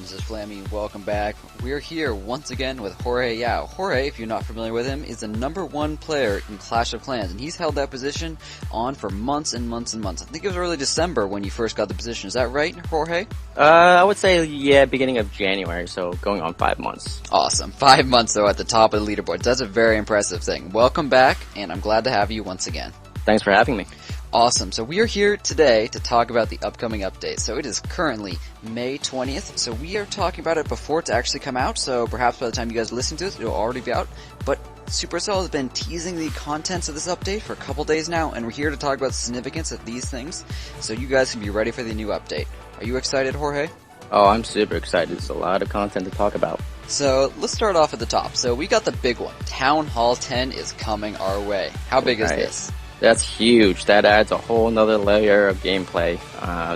this is Flammy. Welcome back. We're here once again with Jorge Yao. Jorge, if you're not familiar with him, is the #1 player in Clash of Clans, and he's held that position on for months and months and months. I think it was early December when you first got the position. Is that right, Jorge? I would say, yeah, beginning of January, so going on 5 months. Awesome. 5 months, though, at the top of the leaderboard. That's a very impressive thing. Welcome back, and I'm glad to have you once again. Thanks for having me. Awesome. So we are here today to talk about the upcoming update. So it is currently May 20th. So we are talking about it before it's actually come out. So perhaps by the time you guys listen to it, it'll already be out. But Supercell has been teasing the contents of this update for a couple days now, and we're here to talk about the significance of these things. So you guys can be ready for the new update. Are you excited, Jorge? Oh, I'm super excited. There's a lot of content to talk about. So let's start off at the top. So we got the big one. Town Hall 10 is coming our way. How big is this? That's huge. That adds a whole nother layer of gameplay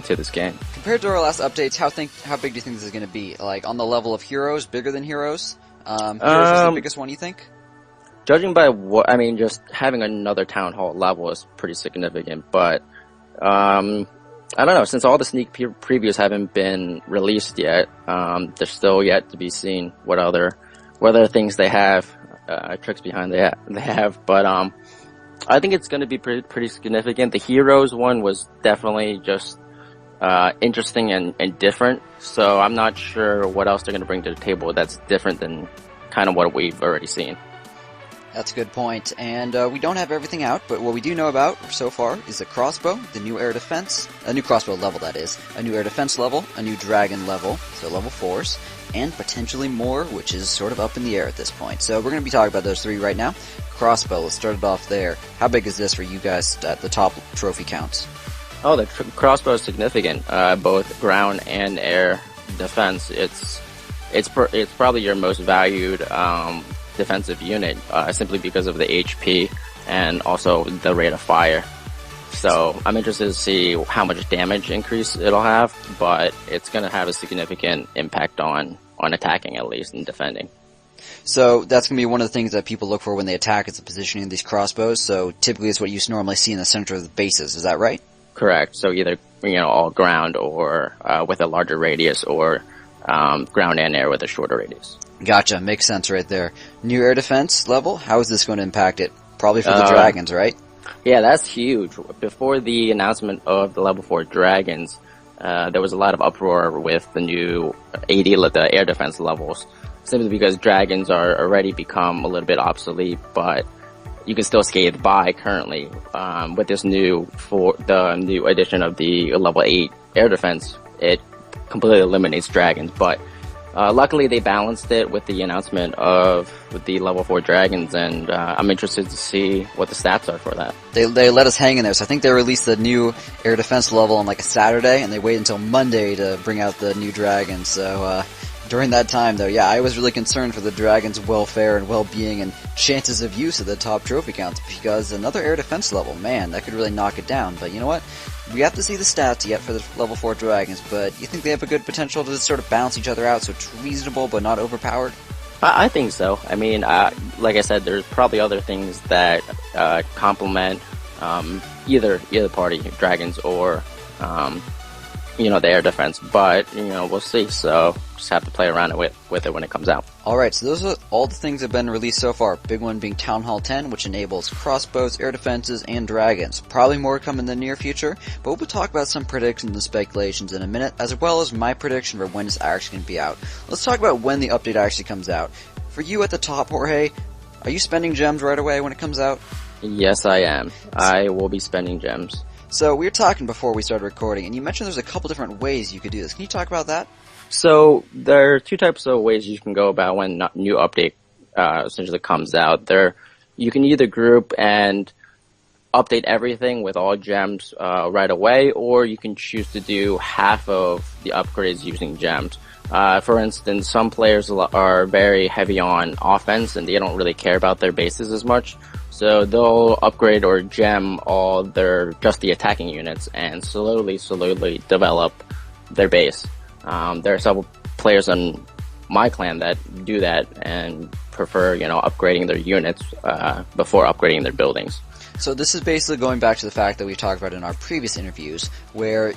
to this game. Compared to our last updates, how big do you think this is going to be? Like on the level of Heroes, bigger than Heroes? Heroes is the biggest one, you think? Judging by just having another Town Hall level is pretty significant. But I don't know. Since all the sneak previews haven't been released yet, they're still yet to be seen what other things they have, tricks behind they have. But I think it's going to be pretty significant. The Heroes one was definitely just interesting and different, so I'm not sure what else they're going to bring to the table that's different than kind of what we've already seen. That's a good point, and we don't have everything out, but what we do know about so far is the crossbow, the new air defense, a new crossbow level that is, a new air defense level, a new dragon level, so level 4s, and potentially more, which is sort of up in the air at this point. So we're going to be talking about those three right now. Crossbow, let's start it off there. How big is this for you guys at the top trophy counts? Oh, the crossbow is significant, both ground and air defense. It's probably your most valued defensive unit, simply because of the HP and also the rate of fire. So I'm interested to see how much damage increase it'll have, but it's going to have a significant impact on attacking at least and defending. So that's going to be one of the things that people look for when they attack is the positioning of these crossbows. So typically it's what you normally see in the center of the bases. Is that right? Correct. So either all ground or with a larger radius, or ground and air with a shorter radius. Gotcha. Makes sense right there. New air defense level. How is this going to impact it? Probably for the dragons, right? Yeah, that's huge. Before the announcement of the level 4 dragons, there was a lot of uproar with the new the air defense levels, simply because dragons are already become a little bit obsolete, but you can still skate by currently. With this new addition of the level 8 air defense, it completely eliminates dragons, but luckily they balanced it with the announcement of the level 4 dragons, and I'm interested to see what the stats are for that. They let us hang in there, so I think they released the new air defense level on like a Saturday, and they waited until Monday to bring out the new dragons. So during that time, though, yeah, I was really concerned for the dragons' welfare and well-being and chances of use of the top trophy counts, because another air defense level, man, that could really knock it down. But you know what? We have to see the stats yet for the level 4 dragons, but you think they have a good potential to sort of balance each other out so it's reasonable but not overpowered? I think so. I mean, like I said, there's probably other things that complement either party, dragons or the air defense, but we'll see. So just have to play around with it when it comes out. Alright, so those are all the things that have been released so far. Big one being Town Hall 10, which enables crossbows, air defenses, and dragons. Probably more to come in the near future, but we'll talk about some predictions and speculations in a minute, as well as my prediction for when it's actually going to be out. Let's talk about when the update actually comes out. For you at the top, Jorge, are you spending gems right away when it comes out? Yes, I am. I will be spending gems. So we were talking before we started recording, and you mentioned there's a couple different ways you could do this. Can you talk about that? So there are two types of ways you can go about when new update essentially comes out. You can either group and update everything with all gems right away, or you can choose to do half of the upgrades using gems. For instance, some players are very heavy on offense and they don't really care about their bases as much. So they'll upgrade or gem all just the attacking units and slowly develop their base. There are several players on my clan that do that and prefer, upgrading their units before upgrading their buildings. So this is basically going back to the fact that we talked about in our previous interviews, where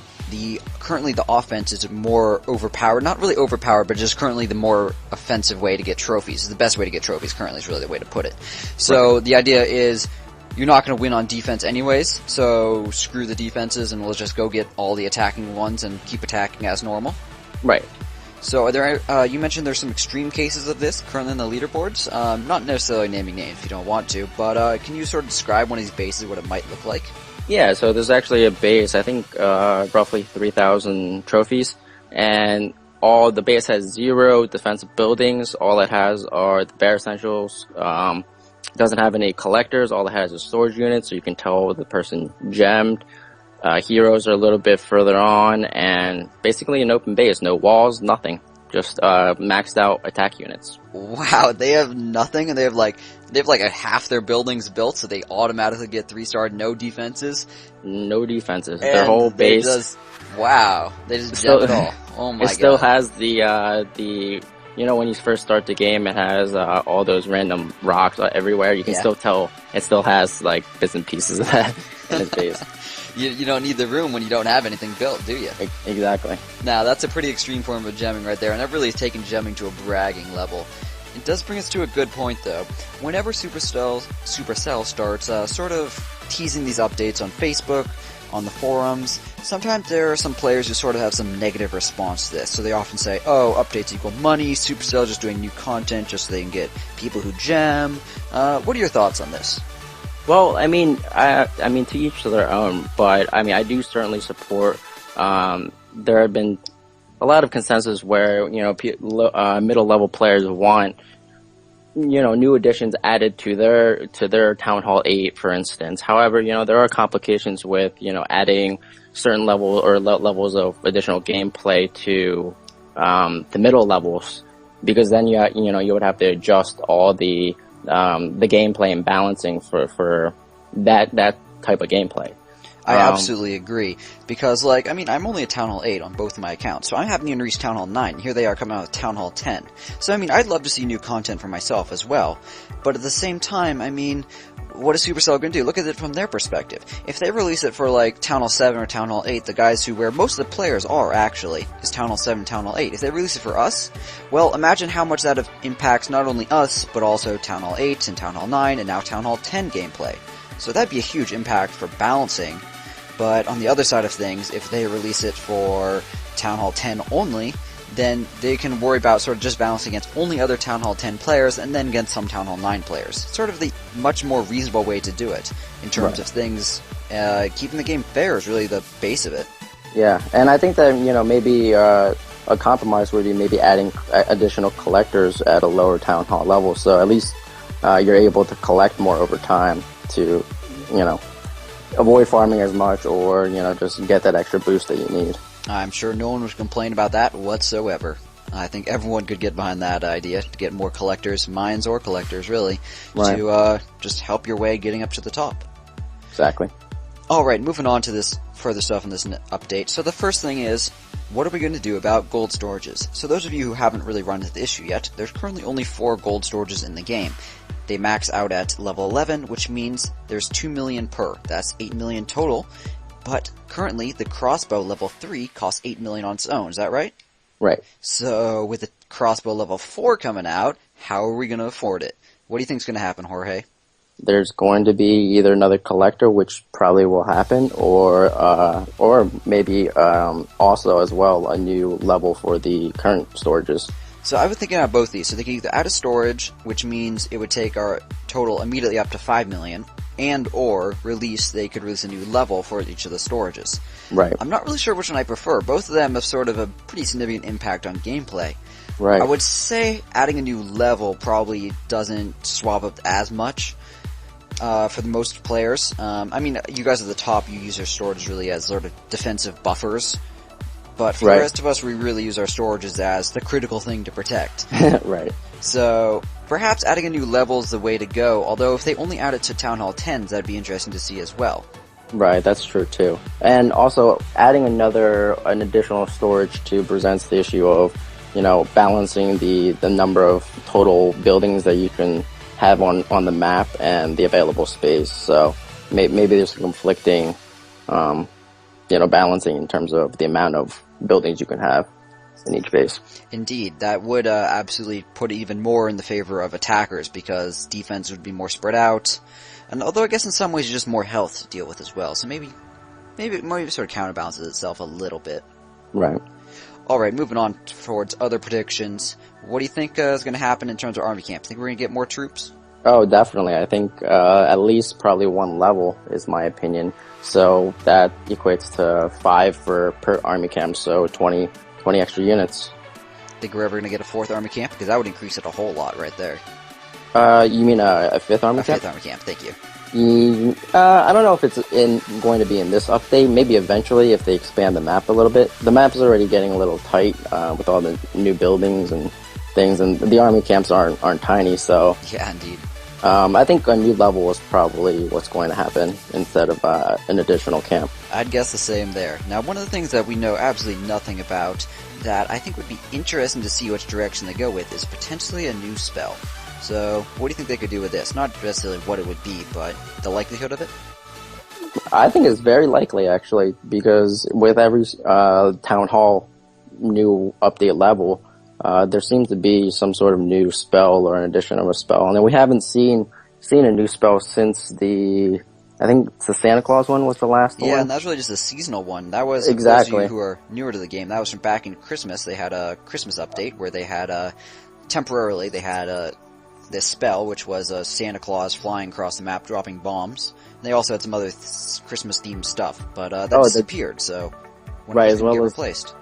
currently the offense is more overpowered, not really overpowered, but just currently the more offensive way to get trophies. The best way to get trophies currently is really the way to put it. So the idea is you're not going to win on defense anyways, so screw the defenses and we'll just go get all the attacking ones and keep attacking as normal. Right. So are there, you mentioned there's some extreme cases of this currently in the leaderboards. Not necessarily naming names if you don't want to, but can you sort of describe one of these bases, what it might look like? Yeah, so there's actually a base, I think roughly 3,000 trophies, and the base has 0 defensive buildings. All it has are the bare essentials. Doesn't have any collectors. All it has is storage units, so you can tell the person gemmed. Heroes are a little bit further on, and basically an open base. No walls, nothing. Just maxed out attack units. Wow, they have nothing, and they have like a half their buildings built, so they automatically get 3-star, no defenses. No defenses. And their whole base. They just gem it all. Oh my god. It still has the when you first start the game, it has all those random rocks everywhere. You can still tell it still has like bits and pieces of that in its base. You don't need the room when you don't have anything built, do you? Exactly. Now, that's a pretty extreme form of gemming right there, and that really has taken gemming to a bragging level. It does bring us to a good point, though. Whenever Supercell starts sort of teasing these updates on Facebook, on the forums, sometimes there are some players who sort of have some negative response to this. So they often say, oh, updates equal money, Supercell just doing new content just so they can get people who gem. What are your thoughts on this? Well, I mean, to each their own, but I mean, I do certainly support. There have been a lot of consensus where middle level players want new additions added to their Town Hall 8, for instance. However, there are complications with adding certain levels of additional gameplay to the middle levels, because then you would have to adjust all the gameplay and balancing for that type of gameplay. I absolutely agree, because, I'm only at Town Hall 8 on both of my accounts, so I'm having to reach Town Hall 9, here they are coming out with Town Hall 10. So, I'd love to see new content for myself as well, but at the same time, what is Supercell going to do? Look at it from their perspective. If they release it for, Town Hall 7 or Town Hall 8, the guys where most of the players are, actually, is Town Hall 7 and Town Hall 8. If they release it for us, well, imagine how much that impacts not only us, but also Town Hall 8 and Town Hall 9 and now Town Hall 10 gameplay. So that'd be a huge impact for balancing. But on the other side of things, if they release it for Town Hall 10 only, then they can worry about sort of just balancing against only other Town Hall 10 players and then against some Town Hall 9 players. Sort of the much more reasonable way to do it in terms of things. Keeping the game fair is really the base of it. Yeah, and I think that, maybe a compromise would be maybe adding additional collectors at a lower Town Hall level, so at least you're able to collect more over time to, avoid farming as much, or just get that extra boost that you need. I'm sure no one would complain about that whatsoever. I think everyone could get behind that idea to get more collectors, mines or collectors really, to just help your way getting up to the top. Exactly. Alright, moving on to this further stuff in this update. So the first thing is, what are we going to do about gold storages? So those of you who haven't really run into the issue yet, there's currently only 4 gold storages in the game. They max out at level 11, which means there's 2 million per. That's 8 million total. But currently, the crossbow level 3 costs 8 million on its own. Is that right? Right. So with the crossbow level 4 coming out, how are we going to afford it? What do you think is going to happen, Jorge? There's going to be either another collector, which probably will happen, or maybe also as well a new level for the current storages. So I was thinking about both these. So they can either add a storage, which means it would take our total immediately up to 5 million, and or they could release a new level for each of the storages. Right. I'm not really sure which one I prefer. Both of them have sort of a pretty significant impact on gameplay. Right. I would say adding a new level probably doesn't swap up as much for the most players. You guys at the top, you use your storage really as sort of defensive buffers. But for the rest of us, we really use our storages as the critical thing to protect. Right. So, perhaps adding a new level is the way to go, although if they only add it to Town Hall 10s, that'd be interesting to see as well. Right, that's true too. And also, adding an additional storage too presents the issue of balancing the number of total buildings that you can have on the map and the available space. So maybe there's conflicting, balancing in terms of the amount of buildings you can have in each base. Indeed, that would absolutely put it even more in the favor of attackers, because defense would be more spread out. And although I guess in some ways just more health to deal with as well, so maybe it sort of counterbalances itself a little bit. Right. Alright, moving on towards other predictions. What do you think is going to happen in terms of army camp? Think we're going to get more troops? Oh, definitely. I think at least probably one level is my opinion. So that equates to 5 per army camp, so 20 extra units. Think we're ever going to get a 4th army camp? Because that would increase it a whole lot right there. You mean a 5th army camp? A 5th army camp, thank you. I don't know if it's going to be in this update. Maybe eventually if they expand the map a little bit. The map is already getting a little tight with all the new buildings and things, and the army camps aren't tiny. So yeah, indeed. I think a new level is probably what's going to happen instead of an additional camp. I'd guess the same there. Now, one of the things that we know absolutely nothing about that I think would be interesting to see which direction they go with is potentially a new spell. So, what do you think they could do with this? Not necessarily what it would be, but the likelihood of it? I think it's very likely, actually, because with every Town Hall new update level, there seems to be some sort of new spell or an addition of a spell. And then we haven't seen a new spell since I think it's the Santa Claus one was the last one. Yeah, and that's really just a seasonal one. That was, exactly. For those of you who are newer to the game, that was from back in Christmas. They had a Christmas update where they had, temporarily, they had this spell, which was Santa Claus flying across the map, dropping bombs. And they also had some other Christmas-themed stuff, but that disappeared, so right, as well get as replaced.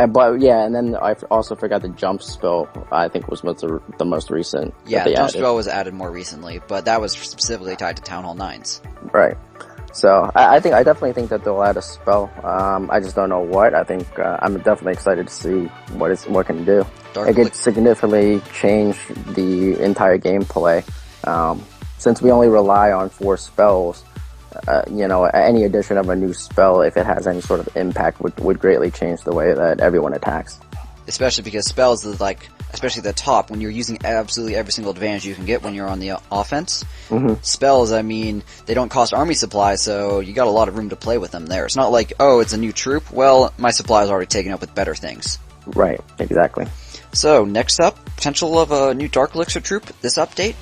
But yeah, and then I also forgot the jump spell. I think was the most recent. Yeah, the jump spell was added more recently, but that was specifically tied to Town Hall 9s. Right. So I definitely think that they'll add a spell. I just don't know what. I think I'm definitely excited to see what it can do. It could significantly change the entire gameplay. Since we only rely on 4 spells, any addition of a new spell, if it has any sort of impact, would greatly change the way that everyone attacks. Especially because spells, especially at the top, when you're using absolutely every single advantage you can get when you're on the offense. Mm-hmm. Spells, they don't cost army supplies, so you got a lot of room to play with them there. It's not like, oh, it's a new troop. Well, my supply is already taken up with better things. Right, exactly. So, next up, potential of a new Dark Elixir troop, this update?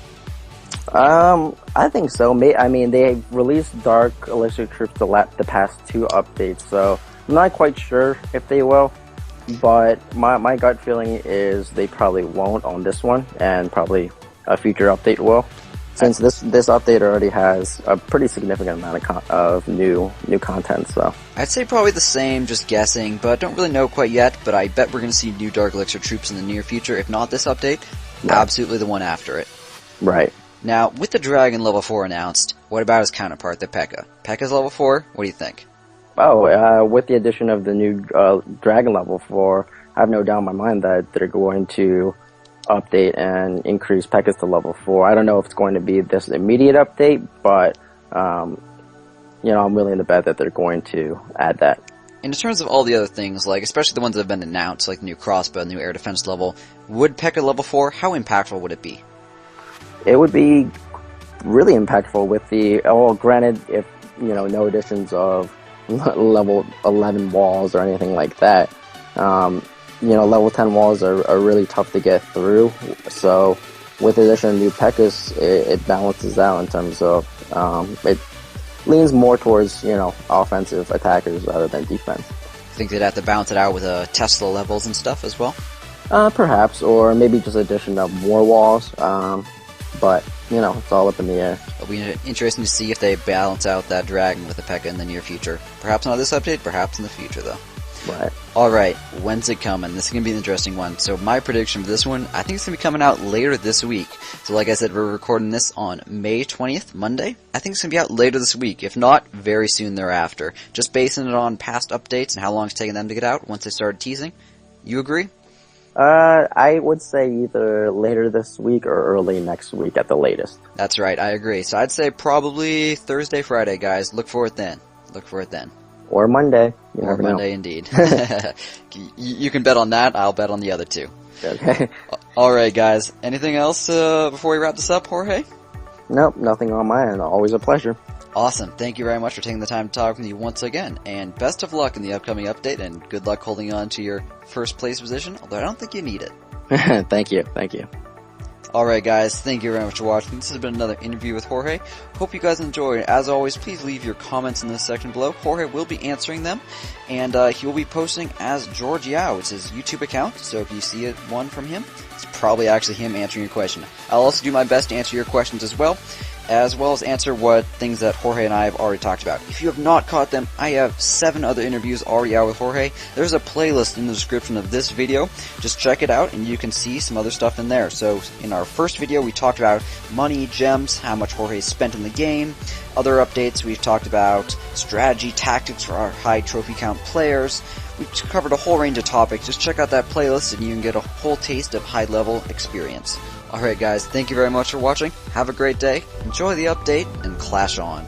I think so. They released Dark Elixir troops the past 2 updates, so I'm not quite sure if they will. But my gut feeling is they probably won't on this one, and probably a future update will. Since this update already has a pretty significant amount of new content, so I'd say probably the same, just guessing, but don't really know quite yet. But I bet we're going to see new Dark Elixir troops in the near future. If not this update, right. Absolutely the one after it. Right. Now, with the Dragon level 4 announced, what about his counterpart, the P.E.K.K.A.? P.E.K.K.A.'s level 4. What do you think? Oh, with the addition of the new Dragon level 4, I have no doubt in my mind that they're going to update and increase P.E.K.K.A.s to level 4. I don't know if it's going to be this immediate update, but I'm willing to bet that they're going to add that. And in terms of all the other things, like especially the ones that have been announced, like the new crossbow, new air defense level, would P.E.K.K.A. level 4, how impactful would it be? It would be really impactful with granted, if, no additions of level 11 walls or anything like that. Level 10 walls are really tough to get through, so with the addition of new P.E.K.K.A.s, it balances out in terms of, it leans more towards, offensive attackers rather than defense. Think they'd have to balance it out with Tesla levels and stuff as well? Perhaps, or maybe just addition of more walls, but, it's all up in the air. It'll be interesting to see if they balance out that Dragon with the P.E.K.K.A. in the near future. Perhaps not this update, perhaps in the future, though. Right. Alright, when's it coming? This is going to be an interesting one. So my prediction for this one, I think it's going to be coming out later this week. So like I said, we're recording this on May 20th, Monday. I think it's going to be out later this week, if not, very soon thereafter. Just basing it on past updates and how long it's taken them to get out once they started teasing. You agree? I would say either later this week or early next week at the latest. That's right, I agree. So I'd say probably Thursday, Friday, guys. Look for it then. Or Monday. You Or never know. Monday, indeed. You can bet on that. I'll bet on the other two. Okay. Alright, guys. Anything else before we wrap this up, Jorge? Nope, nothing on my end. Always a pleasure. Awesome. Thank you very much for taking the time to talk with me once again. And best of luck in the upcoming update, and good luck holding on to your first place position, although I don't think you need it. Thank you. Thank you. Alright guys, thank you very much for watching. This has been another interview with Jorge. Hope you guys enjoyed. As always, please leave your comments in the section below. Jorge will be answering them, and he will be posting as George Yao. It's his YouTube account, so if you see one from him, it's probably actually him answering your question. I'll also do my best to answer your questions as well as answer what things that Jorge and I have already talked about. If you have not caught them, I have 7 other interviews already out with Jorge. There's a playlist in the description of this video. Just check it out and you can see some other stuff in there. So in our first video, we talked about money, gems, how much Jorge spent in the game. Other updates, we've talked about strategy, tactics for our high trophy count players. We've covered a whole range of topics. Just check out that playlist and you can get a whole taste of high level experience. Alright guys, thank you very much for watching. Have a great day, enjoy the update, and clash on.